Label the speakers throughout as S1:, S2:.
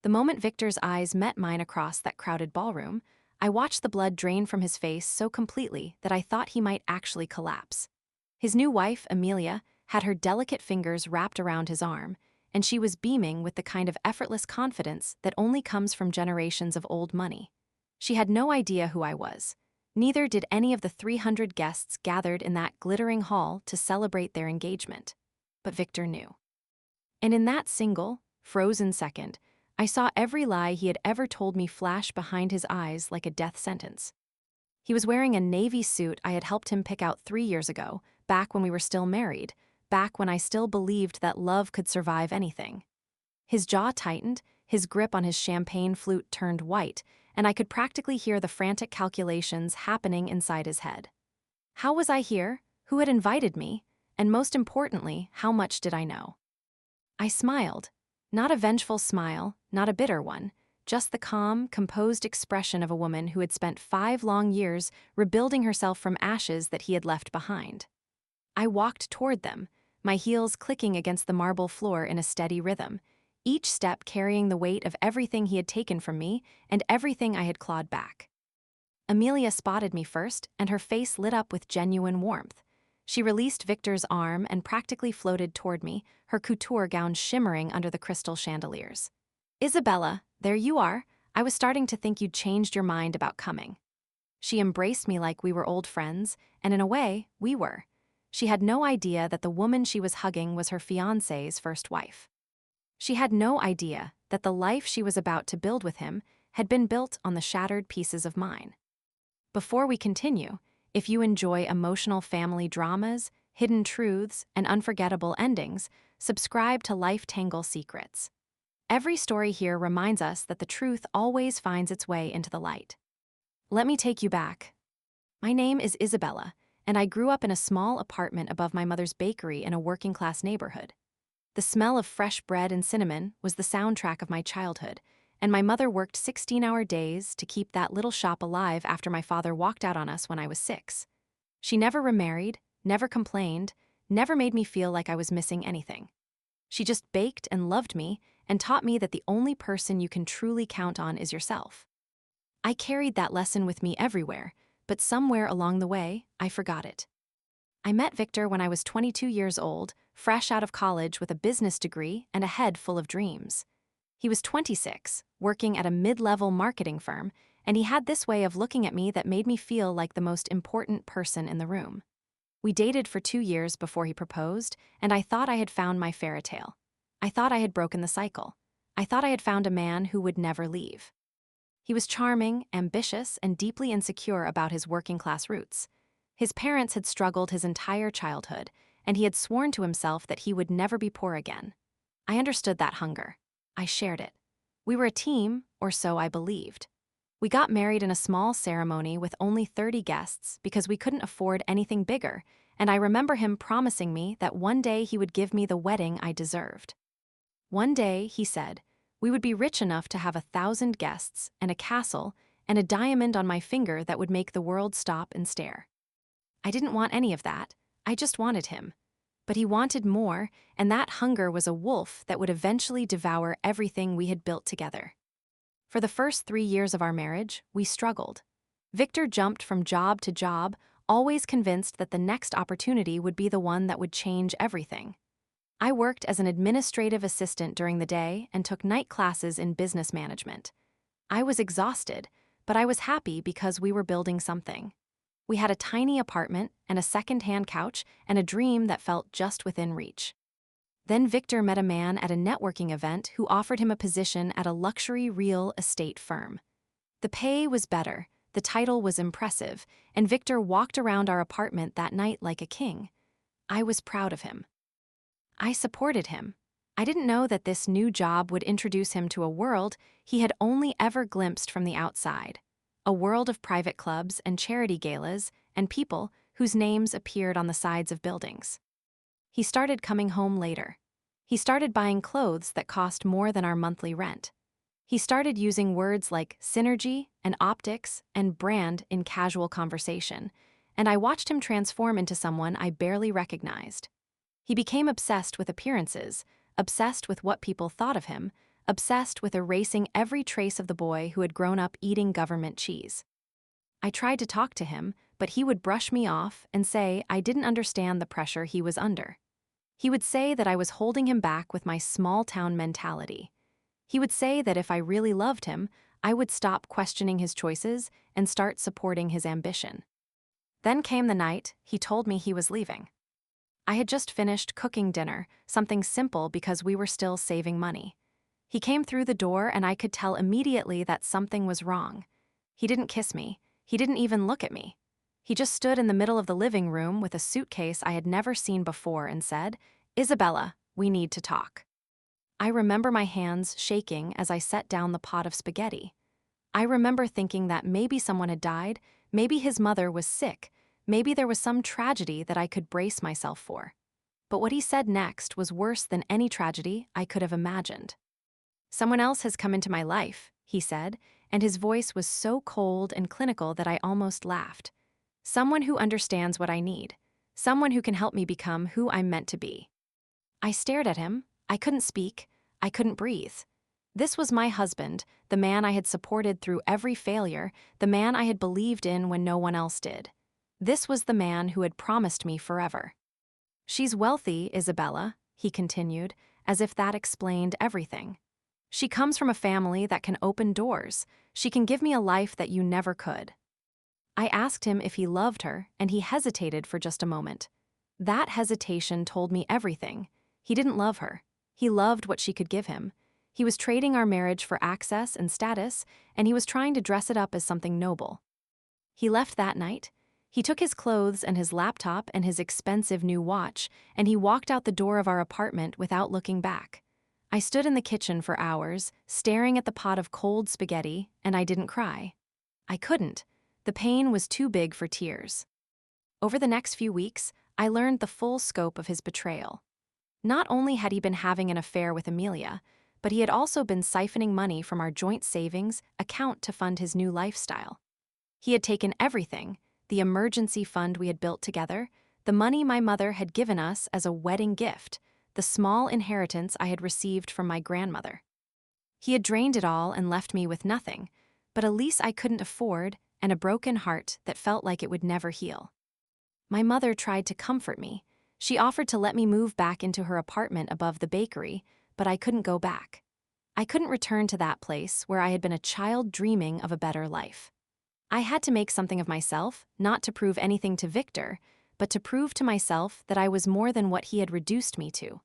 S1: The moment Victor's eyes met mine across that crowded ballroom, I watched the blood drain from his face so completely that I thought he might actually collapse. His new wife, Amelia, had her delicate fingers wrapped around his arm, and she was beaming with the kind of effortless confidence that only comes from generations of old money. She had no idea who I was. Neither did any of the 300 guests gathered in that glittering hall to celebrate their engagement. But Victor knew. And in that single, frozen second, I saw every lie he had ever told me flash behind his eyes like a death sentence. He was wearing a navy suit I had helped him pick out 3 years ago, back when we were still married, back when I still believed that love could survive anything. His jaw tightened, his grip on his champagne flute turned white, and I could practically hear the frantic calculations happening inside his head. How was I here? Who had invited me? And most importantly, how much did I know? I smiled. Not a vengeful smile, not a bitter one, just the calm, composed expression of a woman who had spent 5 long years rebuilding herself from ashes that he had left behind. I walked toward them, my heels clicking against the marble floor in a steady rhythm, each step carrying the weight of everything he had taken from me and everything I had clawed back. Amelia spotted me first, and her face lit up with genuine warmth. She released Victor's arm and practically floated toward me, her couture gown shimmering under the crystal chandeliers. "Isabella, there you are. I was starting to think you'd changed your mind about coming." She embraced me like we were old friends, and in a way, we were. She had no idea that the woman she was hugging was her fiancé's first wife. She had no idea that the life she was about to build with him had been built on the shattered pieces of mine. Before we continue, if you enjoy emotional family dramas, hidden truths, and unforgettable endings, subscribe to Life Tangle Secrets. Every story here reminds us that the truth always finds its way into the light. Let me take you back. My name is Isabella, and I grew up in a small apartment above my mother's bakery in a working-class neighborhood. The smell of fresh bread and cinnamon was the soundtrack of my childhood, and my mother worked 16-hour days to keep that little shop alive after my father walked out on us when I was 6. She never remarried, never complained, never made me feel like I was missing anything. She just baked and loved me and taught me that the only person you can truly count on is yourself. I carried that lesson with me everywhere, but somewhere along the way, I forgot it. I met Victor when I was 22 years old, fresh out of college with a business degree and a head full of dreams. He was 26, working at a mid-level marketing firm, and he had this way of looking at me that made me feel like the most important person in the room. We dated for 2 years before he proposed, and I thought I had found my fairy tale. I thought I had broken the cycle. I thought I had found a man who would never leave. He was charming, ambitious, and deeply insecure about his working-class roots. His parents had struggled his entire childhood, and he had sworn to himself that he would never be poor again. I understood that hunger. I shared it. We were a team, or so I believed. We got married in a small ceremony with only 30 guests because we couldn't afford anything bigger, and I remember him promising me that one day he would give me the wedding I deserved. One day, he said, we would be rich enough to have 1,000 guests and a castle and a diamond on my finger that would make the world stop and stare. I didn't want any of that. I just wanted him. But he wanted more, and that hunger was a wolf that would eventually devour everything we had built together. For the first 3 years of our marriage, we struggled. Victor jumped from job to job, always convinced that the next opportunity would be the one that would change everything. I worked as an administrative assistant during the day and took night classes in business management. I was exhausted, but I was happy because we were building something. We had a tiny apartment and a second-hand couch and a dream that felt just within reach. Then Victor met a man at a networking event who offered him a position at a luxury real estate firm. The pay was better, the title was impressive, and Victor walked around our apartment that night like a king. I was proud of him. I supported him. I didn't know that this new job would introduce him to a world he had only ever glimpsed from the outside. A world of private clubs and charity galas and people whose names appeared on the sides of buildings. He started coming home later. He started buying clothes that cost more than our monthly rent. He started using words like synergy and optics and brand in casual conversation, and I watched him transform into someone I barely recognized. He became obsessed with appearances, obsessed with what people thought of him, obsessed with erasing every trace of the boy who had grown up eating government cheese. I tried to talk to him, but he would brush me off and say I didn't understand the pressure he was under. He would say that I was holding him back with my small-town mentality. He would say that if I really loved him, I would stop questioning his choices and start supporting his ambition. Then came the night he told me he was leaving. I had just finished cooking dinner, something simple because we were still saving money. He came through the door and I could tell immediately that something was wrong. He didn't kiss me. He didn't even look at me. He just stood in the middle of the living room with a suitcase I had never seen before and said, "Isabella, we need to talk." I remember my hands shaking as I set down the pot of spaghetti. I remember thinking that maybe someone had died, maybe his mother was sick, maybe there was some tragedy that I could brace myself for. But what he said next was worse than any tragedy I could have imagined. "Someone else has come into my life," he said, and his voice was so cold and clinical that I almost laughed. "Someone who understands what I need. Someone who can help me become who I'm meant to be." I stared at him. I couldn't speak. I couldn't breathe. This was my husband, the man I had supported through every failure, the man I had believed in when no one else did. This was the man who had promised me forever. "She's wealthy, Isabella," he continued, as if that explained everything. "She comes from a family that can open doors. She can give me a life that you never could." I asked him if he loved her, and he hesitated for just a moment. That hesitation told me everything. He didn't love her. He loved what she could give him. He was trading our marriage for access and status, and he was trying to dress it up as something noble. He left that night. He took his clothes and his laptop and his expensive new watch, and he walked out the door of our apartment without looking back. I stood in the kitchen for hours, staring at the pot of cold spaghetti, and I didn't cry. I couldn't. The pain was too big for tears. Over the next few weeks, I learned the full scope of his betrayal. Not only had he been having an affair with Amelia, but he had also been siphoning money from our joint savings account to fund his new lifestyle. He had taken everything, the emergency fund we had built together, the money my mother had given us as a wedding gift, the small inheritance I had received from my grandmother. He had drained it all and left me with nothing, but a lease I couldn't afford and a broken heart that felt like it would never heal. My mother tried to comfort me. She offered to let me move back into her apartment above the bakery, but I couldn't go back. I couldn't return to that place where I had been a child dreaming of a better life. I had to make something of myself, not to prove anything to Victor, but to prove to myself that I was more than what he had reduced me to.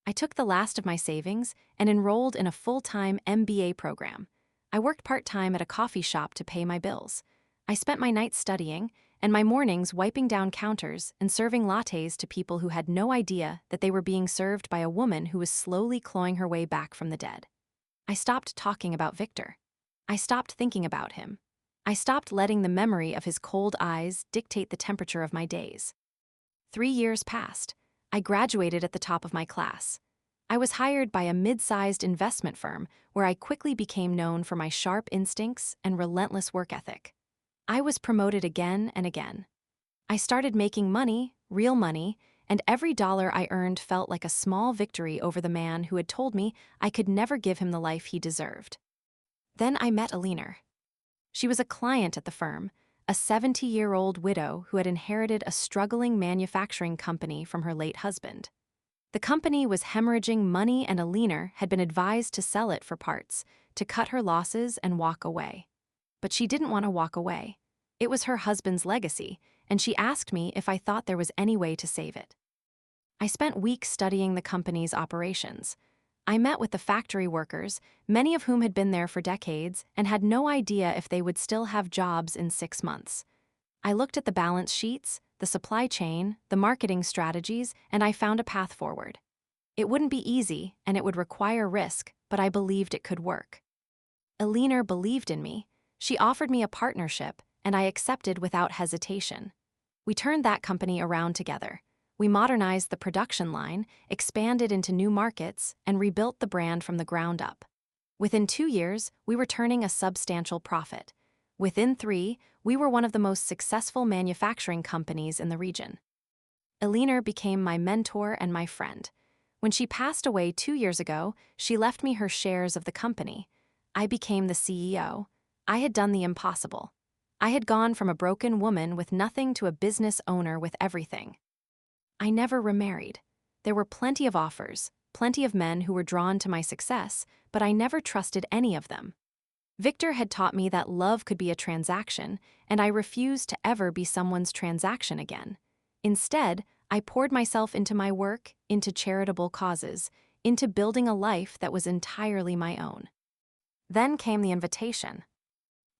S1: I took the last of my savings and enrolled in a full-time MBA program. I worked part-time at a coffee shop to pay my bills. I spent my nights studying and my mornings wiping down counters and serving lattes to people who had no idea that they were being served by a woman who was slowly clawing her way back from the dead. I stopped talking about Victor. I stopped thinking about him. I stopped letting the memory of his cold eyes dictate the temperature of my days. 3 years passed. I graduated at the top of my class. I was hired by a mid-sized investment firm where I quickly became known for my sharp instincts and relentless work ethic. I was promoted again and again. I started making money, real money, and every dollar I earned felt like a small victory over the man who had told me I could never give him the life he deserved. Then I met Eleanor. She was a client at the firm, a 70-year-old widow who had inherited a struggling manufacturing company from her late husband. The company was hemorrhaging money and Eleanor had been advised to sell it for parts, to cut her losses and walk away. But she didn't want to walk away. It was her husband's legacy, and she asked me if I thought there was any way to save it. I spent weeks studying the company's operations. I met with the factory workers, many of whom had been there for decades and had no idea if they would still have jobs in 6 months. I looked at the balance sheets, the supply chain, the marketing strategies, and I found a path forward. It wouldn't be easy, and it would require risk, but I believed it could work. Eleanor believed in me. She offered me a partnership, and I accepted without hesitation. We turned that company around together. We modernized the production line, expanded into new markets, and rebuilt the brand from the ground up. Within 2 years, we were turning a substantial profit. Within 3, we were one of the most successful manufacturing companies in the region. Eleanor became my mentor and my friend. When she passed away 2 years ago, she left me her shares of the company. I became the CEO. I had done the impossible. I had gone from a broken woman with nothing to a business owner with everything. I never remarried. There were plenty of offers, plenty of men who were drawn to my success, but I never trusted any of them. Victor had taught me that love could be a transaction, and I refused to ever be someone's transaction again. Instead, I poured myself into my work, into charitable causes, into building a life that was entirely my own. Then came the invitation.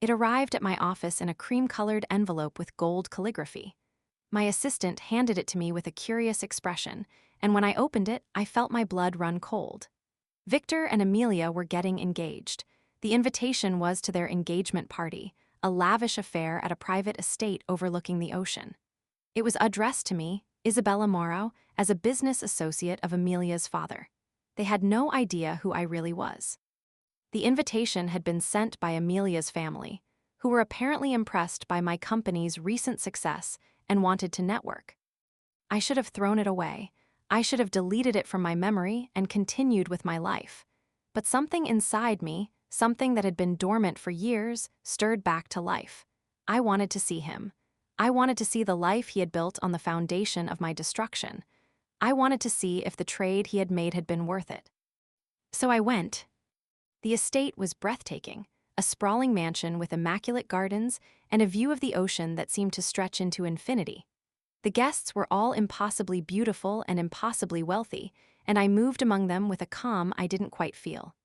S1: It arrived at my office in a cream-colored envelope with gold calligraphy. My assistant handed it to me with a curious expression, and when I opened it, I felt my blood run cold. Victor and Amelia were getting engaged. The invitation was to their engagement party, a lavish affair at a private estate overlooking the ocean. It was addressed to me, Isabella Morrow, as a business associate of Amelia's father. They had no idea who I really was. The invitation had been sent by Amelia's family, who were apparently impressed by my company's recent success and wanted to network. I should have thrown it away. I should have deleted it from my memory and continued with my life. But something inside me, something that had been dormant for years, stirred back to life. I wanted to see him. I wanted to see the life he had built on the foundation of my destruction. I wanted to see if the trade he had made had been worth it. So I went. The estate was breathtaking, a sprawling mansion with immaculate gardens and a view of the ocean that seemed to stretch into infinity. The guests were all impossibly beautiful and impossibly wealthy, and I moved among them with a calm I didn't quite feel.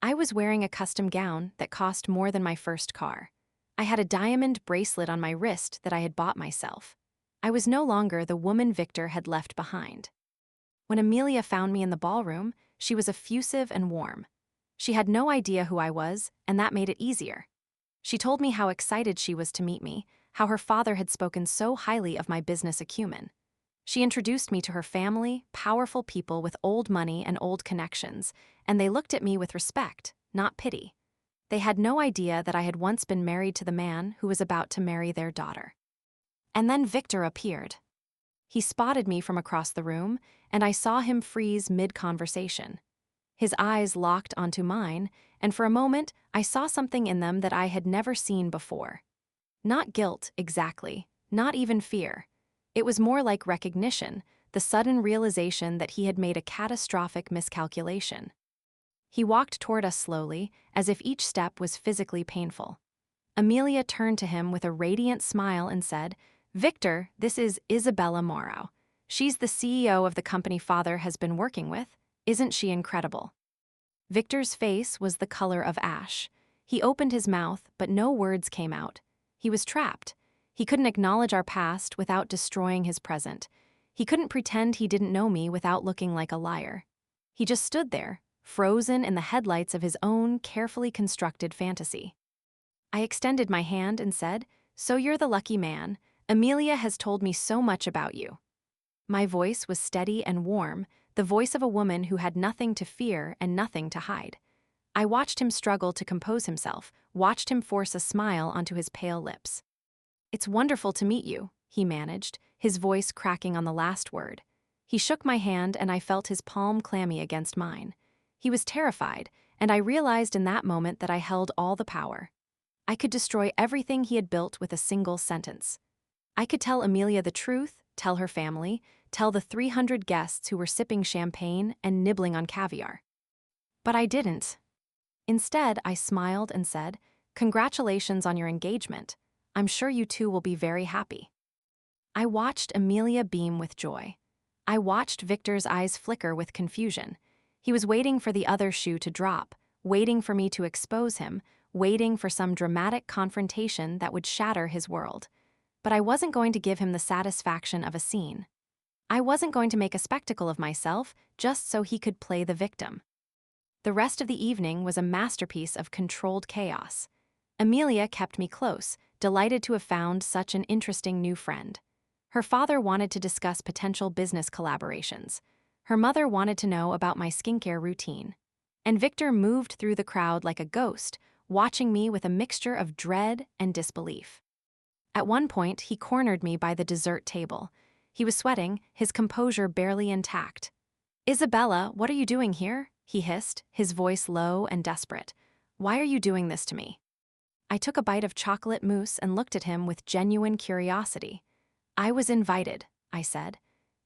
S1: I was wearing a custom gown that cost more than my first car. I had a diamond bracelet on my wrist that I had bought myself. I was no longer the woman Victor had left behind. When Amelia found me in the ballroom, she was effusive and warm. She had no idea who I was, and that made it easier. She told me how excited she was to meet me, how her father had spoken so highly of my business acumen. She introduced me to her family, powerful people with old money and old connections, and they looked at me with respect, not pity. They had no idea that I had once been married to the man who was about to marry their daughter. And then Victor appeared. He spotted me from across the room, and I saw him freeze mid-conversation. His eyes locked onto mine, and for a moment I saw something in them that I had never seen before. Not guilt, exactly, not even fear. It was more like recognition, the sudden realization that he had made a catastrophic miscalculation. He walked toward us slowly, as if each step was physically painful. Amelia turned to him with a radiant smile and said, "Victor, this is Isabella Morrow. She's the CEO of the company Father has been working with. Isn't she incredible?" Victor's face was the color of ash. He opened his mouth, but no words came out. He was trapped. He couldn't acknowledge our past without destroying his present. He couldn't pretend he didn't know me without looking like a liar. He just stood there, frozen in the headlights of his own carefully constructed fantasy. I extended my hand and said, "So you're the lucky man. Amelia has told me so much about you." My voice was steady and warm, the voice of a woman who had nothing to fear and nothing to hide. I watched him struggle to compose himself, watched him force a smile onto his pale lips. "It's wonderful to meet you," he managed, his voice cracking on the last word. He shook my hand and I felt his palm clammy against mine. He was terrified, and I realized in that moment that I held all the power. I could destroy everything he had built with a single sentence. I could tell Amelia the truth, tell her family, tell the 300 guests who were sipping champagne and nibbling on caviar. But I didn't. Instead, I smiled and said, "Congratulations on your engagement. I'm sure you two will be very happy." I watched Amelia beam with joy. I watched Victor's eyes flicker with confusion. He was waiting for the other shoe to drop, waiting for me to expose him, waiting for some dramatic confrontation that would shatter his world. But I wasn't going to give him the satisfaction of a scene. I wasn't going to make a spectacle of myself just so he could play the victim. The rest of the evening was a masterpiece of controlled chaos. Amelia kept me close, delighted to have found such an interesting new friend. Her father wanted to discuss potential business collaborations. Her mother wanted to know about my skincare routine. And Victor moved through the crowd like a ghost, watching me with a mixture of dread and disbelief. At one point, he cornered me by the dessert table. He was sweating, his composure barely intact. Isabella, what are you doing here? He hissed, his voice low and desperate. Why are you doing this to me? I took a bite of chocolate mousse and looked at him with genuine curiosity. I was invited, I said.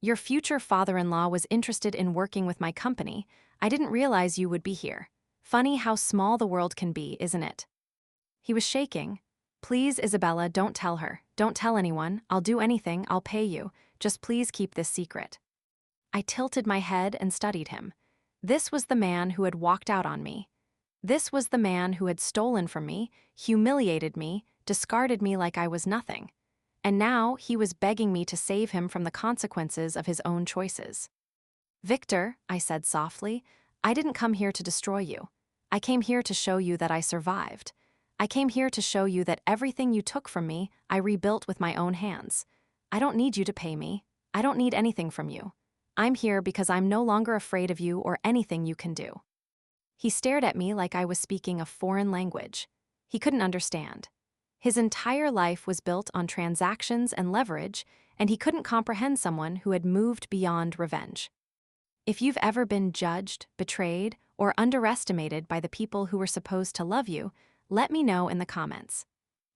S1: Your future father-in-law was interested in working with my company. I didn't realize you would be here. Funny how small the world can be, isn't it? He was shaking. Please, Isabella, don't tell her. Don't tell anyone. I'll do anything. I'll pay you. Just please keep this secret. I tilted my head and studied him. This was the man who had walked out on me. This was the man who had stolen from me, humiliated me, discarded me like I was nothing. And now he was begging me to save him from the consequences of his own choices. Victor, I said softly, I didn't come here to destroy you. I came here to show you that I survived. I came here to show you that everything you took from me, I rebuilt with my own hands. I don't need you to pay me. I don't need anything from you. I'm here because I'm no longer afraid of you or anything you can do. He stared at me like I was speaking a foreign language. He couldn't understand. His entire life was built on transactions and leverage, and he couldn't comprehend someone who had moved beyond revenge. If you've ever been judged, betrayed, or underestimated by the people who were supposed to love you, let me know in the comments.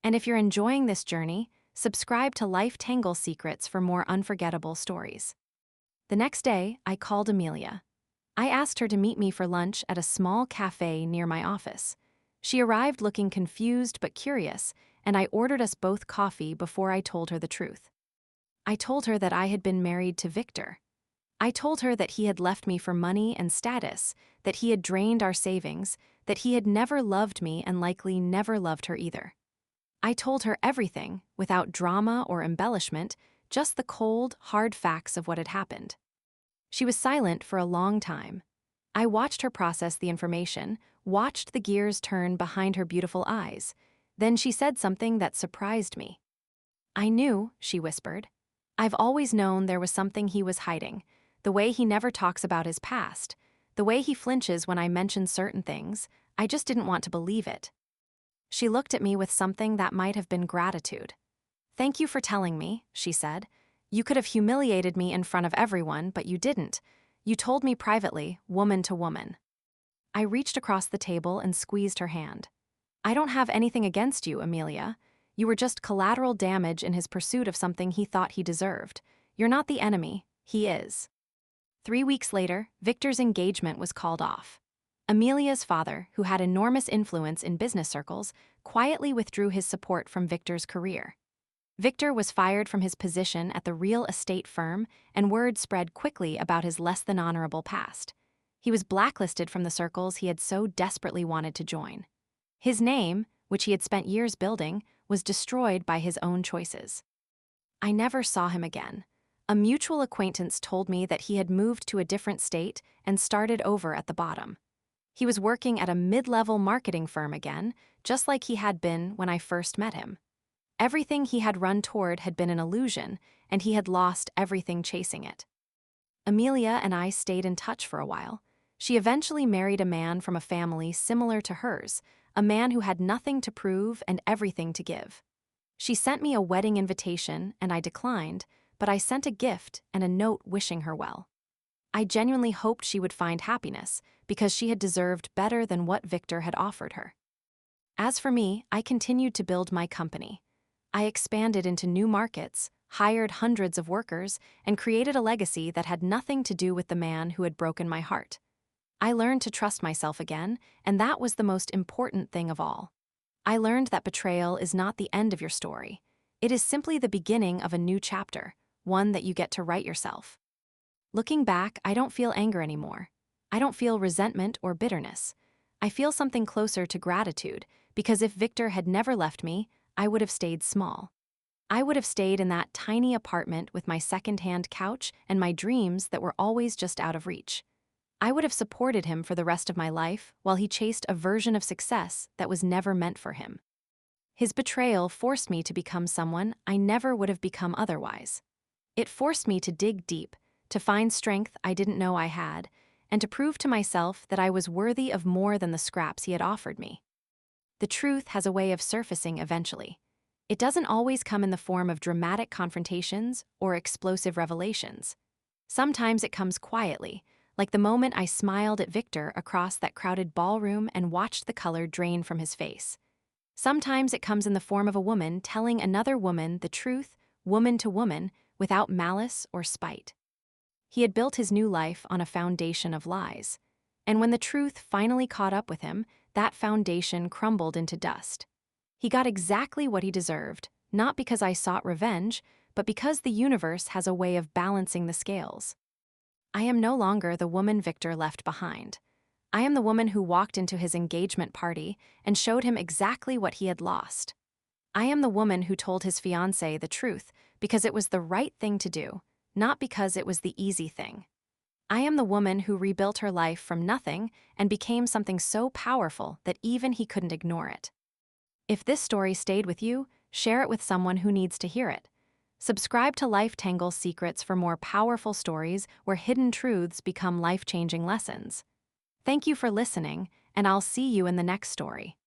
S1: And if you're enjoying this journey, subscribe to Life Tangle Secrets for more unforgettable stories. The next day, I called Amelia. I asked her to meet me for lunch at a small cafe near my office. She arrived looking confused but curious, and I ordered us both coffee before I told her the truth. I told her that I had been married to Victor. I told her that he had left me for money and status, that he had drained our savings, that he had never loved me and likely never loved her either. I told her everything, without drama or embellishment, just the cold, hard facts of what had happened. She was silent for a long time. I watched her process the information, watched the gears turn behind her beautiful eyes. Then she said something that surprised me. I knew, she whispered. I've always known there was something he was hiding, the way he never talks about his past, the way he flinches when I mention certain things. I just didn't want to believe it. She looked at me with something that might have been gratitude. Thank you for telling me, she said. You could have humiliated me in front of everyone, but you didn't. You told me privately, woman to woman. I reached across the table and squeezed her hand. I don't have anything against you, Amelia. You were just collateral damage in his pursuit of something he thought he deserved. You're not the enemy, he is. 3 weeks later, Victor's engagement was called off. Amelia's father, who had enormous influence in business circles, quietly withdrew his support from Victor's career. Victor was fired from his position at the real estate firm, and word spread quickly about his less-than-honorable past. He was blacklisted from the circles he had so desperately wanted to join. His name, which he had spent years building, was destroyed by his own choices. I never saw him again. A mutual acquaintance told me that he had moved to a different state and started over at the bottom. He was working at a mid-level marketing firm again, just like he had been when I first met him. Everything he had run toward had been an illusion, and he had lost everything chasing it. Amelia and I stayed in touch for a while. She eventually married a man from a family similar to hers, a man who had nothing to prove and everything to give. She sent me a wedding invitation, and I declined, but I sent a gift and a note wishing her well. I genuinely hoped she would find happiness, because she had deserved better than what Victor had offered her. As for me, I continued to build my company. I expanded into new markets, hired hundreds of workers, and created a legacy that had nothing to do with the man who had broken my heart. I learned to trust myself again, and that was the most important thing of all. I learned that betrayal is not the end of your story. It is simply the beginning of a new chapter, one that you get to write yourself. Looking back, I don't feel anger anymore. I don't feel resentment or bitterness. I feel something closer to gratitude, because if Victor had never left me, I would have stayed small. I would have stayed in that tiny apartment with my second-hand couch and my dreams that were always just out of reach. I would have supported him for the rest of my life while he chased a version of success that was never meant for him. His betrayal forced me to become someone I never would have become otherwise. It forced me to dig deep, to find strength I didn't know I had, and to prove to myself that I was worthy of more than the scraps he had offered me. The truth has a way of surfacing eventually. It doesn't always come in the form of dramatic confrontations or explosive revelations. Sometimes it comes quietly, like the moment I smiled at Victor across that crowded ballroom and watched the color drain from his face. Sometimes it comes in the form of a woman telling another woman the truth, woman to woman, without malice or spite. He had built his new life on a foundation of lies. And when the truth finally caught up with him, that foundation crumbled into dust. He got exactly what he deserved, not because I sought revenge, but because the universe has a way of balancing the scales. I am no longer the woman Victor left behind. I am the woman who walked into his engagement party and showed him exactly what he had lost. I am the woman who told his fiancée the truth because it was the right thing to do, not because it was the easy thing. I am the woman who rebuilt her life from nothing and became something so powerful that even he couldn't ignore it. If this story stayed with you, share it with someone who needs to hear it. Subscribe to Life Tangle Secrets for more powerful stories where hidden truths become life-changing lessons. Thank you for listening, and I'll see you in the next story.